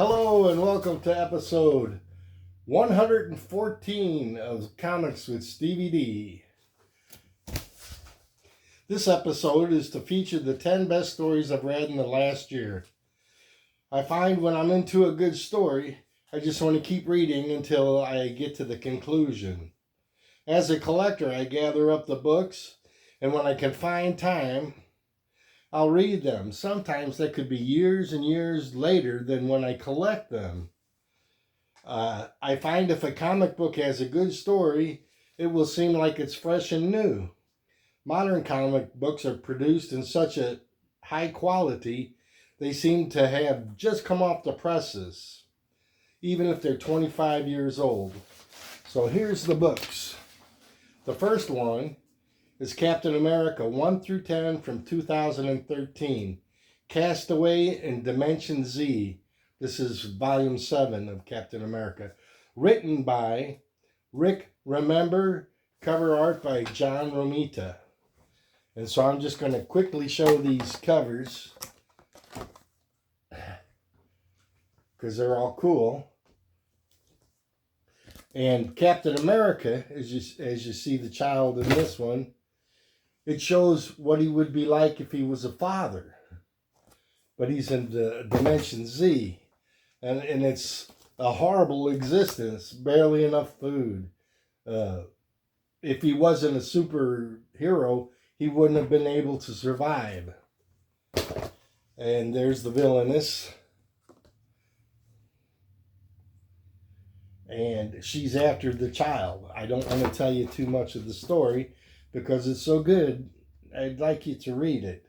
Hello and welcome to episode 114 of Comics with Stevey D. This episode is to feature the 10 best stories I've read in the last year. I find when I'm into a good story, I just want to keep reading until I get to the conclusion. As a collector, I gather up the books, and when I can find time, I'll read them. Sometimes that could be years and years later than when I collect them. I find if a comic book has a good story, it will seem like it's fresh and new. Modern comic books are produced in such a high quality, they seem to have just come off the presses, even if they're 25 years old. So here's the books. The first one is Captain America 1 through 10 from 2013. Castaway and Dimension Z. This is volume 7 of Captain America. Written by Rick Remember, cover art by John Romita. And so I'm just going to quickly show these covers because they're all cool. And Captain America, as you see the child in this one, it shows what he would be like if he was a father. But he's in the Dimension Z. And it's a horrible existence. Barely enough food. If he wasn't a superhero, he wouldn't have been able to survive. And there's the villainess. And she's after the child. I don't want to tell you too much of the story, because it's so good, I'd like you to read it.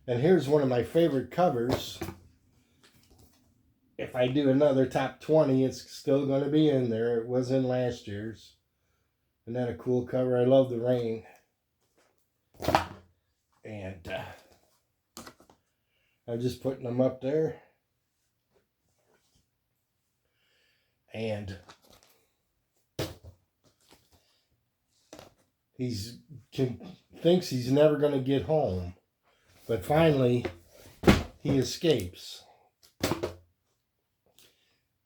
And here's one of my favorite covers. If I do another top 20, it's still going to be in there. It was in last year's. Isn't that a cool cover? I love the rain. And I'm just putting them up there. And thinks he's never going to get home, but finally he escapes.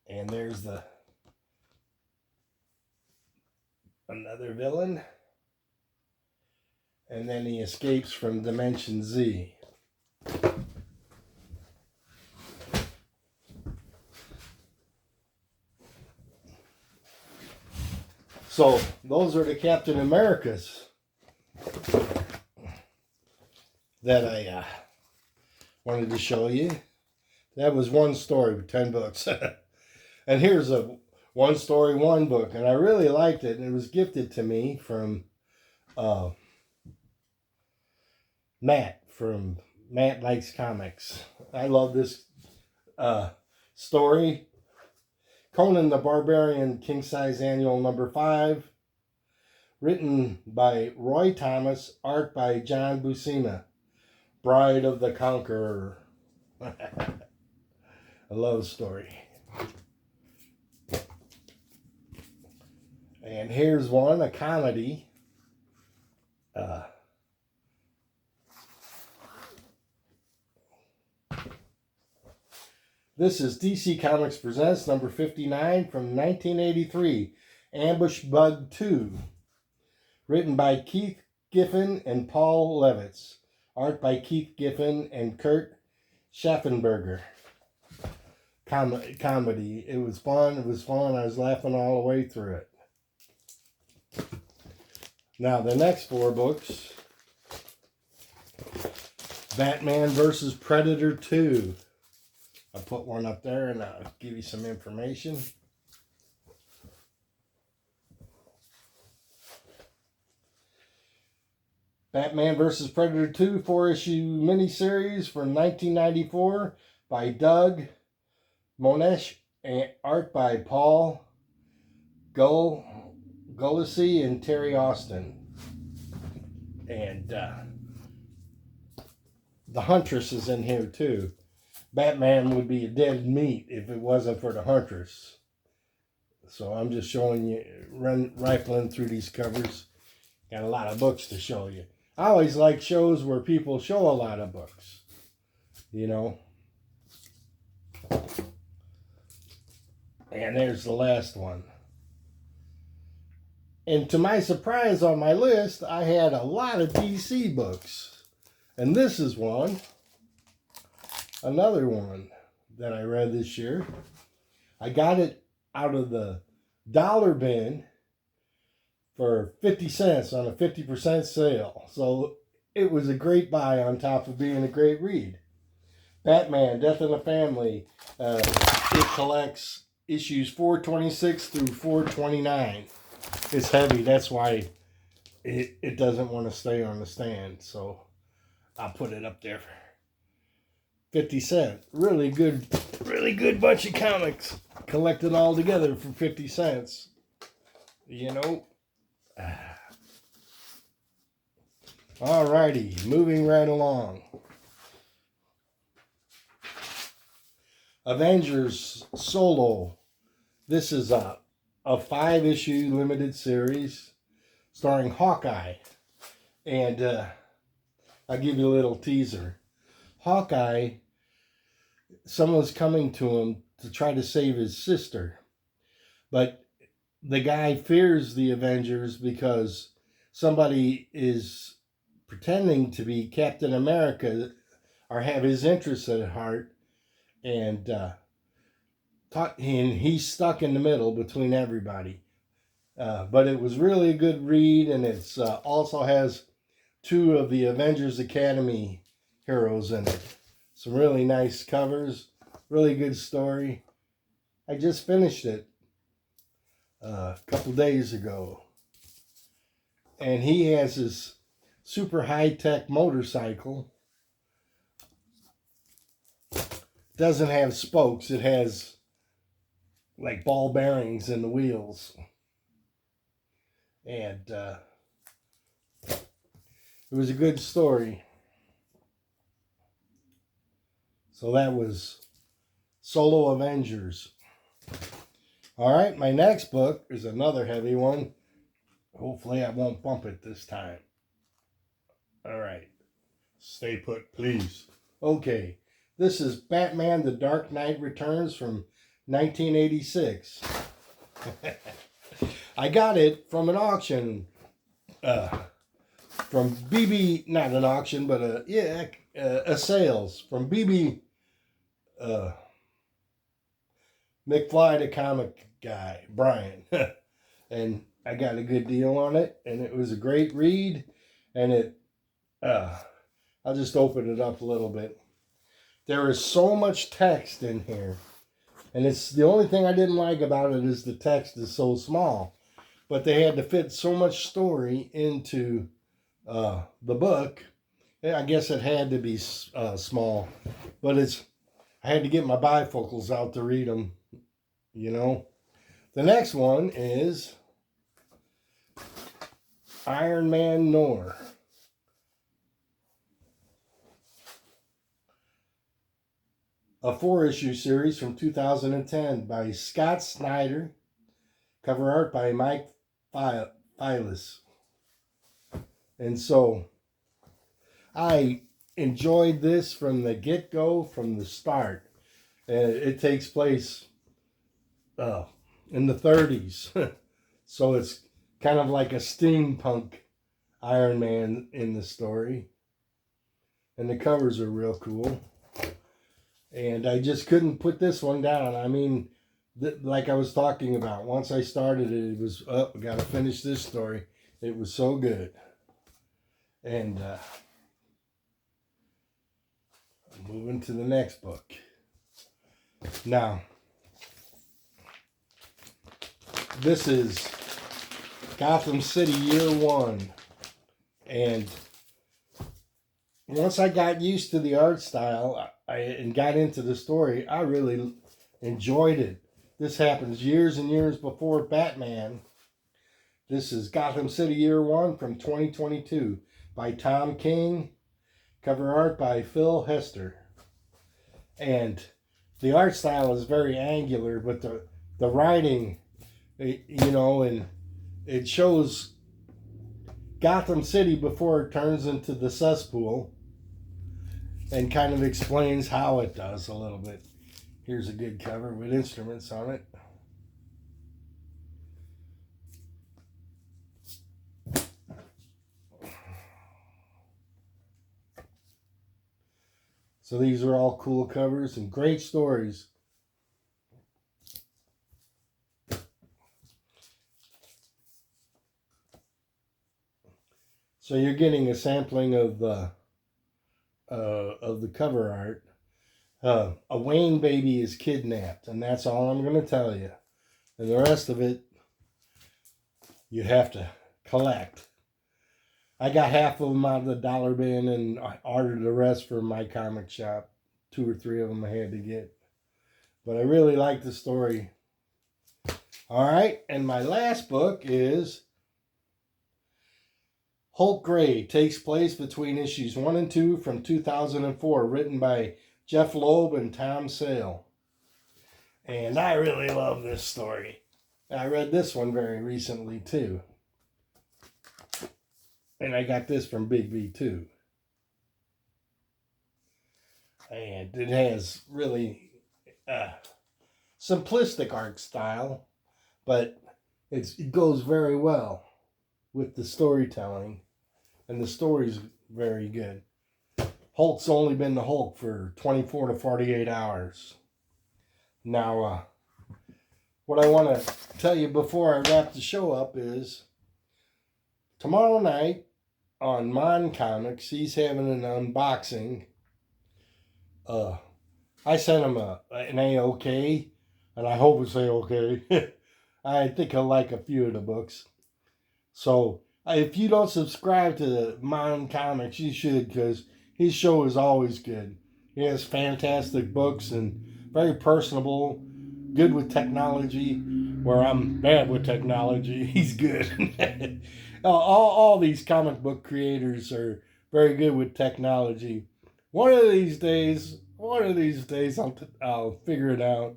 And there's another villain, and then he escapes from Dimension Z. So those are the Captain Americas that I wanted to show you. That was one story with 10 books. And here's a one story, one book. And I really liked it. And it was gifted to me from Matt from Matt Likes Comics. I love this story. Conan the Barbarian, King Size Annual number 5. Written by Roy Thomas, art by John Buscema. Bride of the Conqueror. I love the story. And here's one, a comedy. This is DC Comics Presents number 59 from 1983, Ambush Bug 2. Written by Keith Giffen and Paul Levitz. Art by Keith Giffen and Kurt Schaffenberger. Comedy. It was fun. I was laughing all the way through it. Now, the next 4 books. Batman vs. Predator 2. I'll put one up there and I'll give you some information. Batman vs. Predator 2 4-issue miniseries from 1994 by Doug Monesh and art by Paul Gulacy and Terry Austin. And the Huntress is in here too. Batman would be a dead meat if it wasn't for the Huntress. So I'm just showing you, rifling through these covers. Got a lot of books to show you. I always like shows where people show a lot of books. You know. And there's the last one. And to my surprise on my list, I had a lot of DC books. And this is one. Another one that I read this year. I got it out of the dollar bin for 50 cents on a 50% sale. So it was a great buy on top of being a great read. Batman, Death in the Family. It collects issues 426 through 429. It's heavy. That's why it doesn't want to stay on the stand. So I'll put it up there for 50 cents. Really good bunch of comics. Collected all together for 50 cents. You know. Alrighty, moving right along. Avengers Solo. This is a 5-issue limited series starring Hawkeye. And I'll give you a little teaser. Hawkeye, someone's coming to him to try to save his sister. But the guy fears the Avengers because somebody is pretending to be Captain America or have his interests at heart. And he's stuck in the middle between everybody. But it was really a good read, and it's also has 2 of the Avengers Academy heroes in it. Some really nice covers, really good story. I just finished it a couple days ago. And he has his super high-tech motorcycle. Doesn't have spokes. It has like ball bearings in the wheels. And it was a good story. So that was Solo Avengers. All right, my next book is another heavy one. Hopefully I won't bump it this time. All right. Stay put, please. Okay. This is Batman The Dark Knight Returns from 1986. I got it from an auction. From BB, not an auction, but a sales. From BB McFly the comic guy, Brian. And I got a good deal on it, and it was a great read. And I'll just open it up a little bit. There is so much text in here. And it's the only thing I didn't like about it is the text is so small. But they had to fit so much story into the book. I guess it had to be small. But I had to get my bifocals out to read them. You know. The next one is Iron Man Noir. A 4-issue series from 2010 by Scott Snyder. Cover art by Mike Files. And so I enjoyed this from the get-go, from the start. It takes place in the 30s. So it's kind of like a steampunk Iron Man in the story. And the covers are real cool. And I just couldn't put this one down. I mean, like I was talking about, once I started it, it was, we got to finish this story. It was so good. And moving to the next book. Now, this is Gotham City Year 1. And once I got used to the art style and got into the story, I really enjoyed it. This happens years and years before Batman. This is Gotham City Year 1 from 2022 by Tom King. Cover art by Phil Hester. And the art style is very angular, but the writing, you know, and it shows Gotham City before it turns into the cesspool. And kind of explains how it does a little bit. Here's a good cover with instruments on it. So these are all cool covers and great stories. So you're getting a sampling of the cover art. A Wayne baby is kidnapped, and that's all I'm going to tell you. And the rest of it, you have to collect. I got half of them out of the dollar bin and I ordered the rest for my comic shop. 2 or 3 of them I had to get. But I really like the story. All right, and my last book is Hulk Gray. Takes place between issues 1 and 2 from 2004, written by Jeff Loeb and Tom Sale. And I really love this story. I read this one very recently too. And I got this from Big V too. And it has really simplistic art style, but it goes very well with the storytelling. And the story's very good. Hulk's only been the Hulk for 24 to 48 hours. Now, what I want to tell you before I wrap the show up is tomorrow night on Mon Comics, he's having an unboxing. I sent him an A-OK, and I hope it's A-OK. I think he'll like a few of the books. So, if you don't subscribe to Mon Comics, you should, because his show is always good. He has fantastic books and very personable, good with technology, where I'm bad with technology. He's good. all these comic book creators are very good with technology. One of these days, I'll figure it out.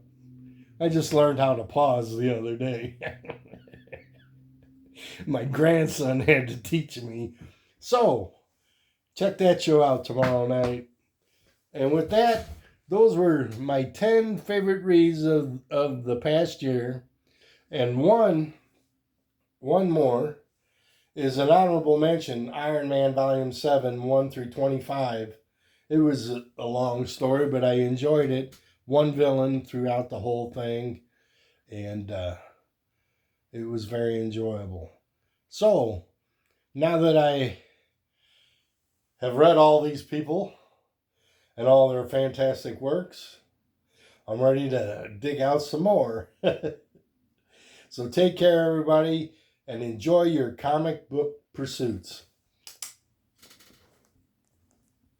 I just learned how to pause the other day. My grandson had to teach me. So, check that show out tomorrow night. And with that, those were my 10 favorite reads of the past year. And one more is an honorable mention, Iron Man Volume 7, 1 through 25. It was a long story, but I enjoyed it. One villain throughout the whole thing. And it was very enjoyable. So, now that I have read all these people and all their fantastic works, I'm ready to dig out some more. So take care, everybody, and enjoy your comic book pursuits.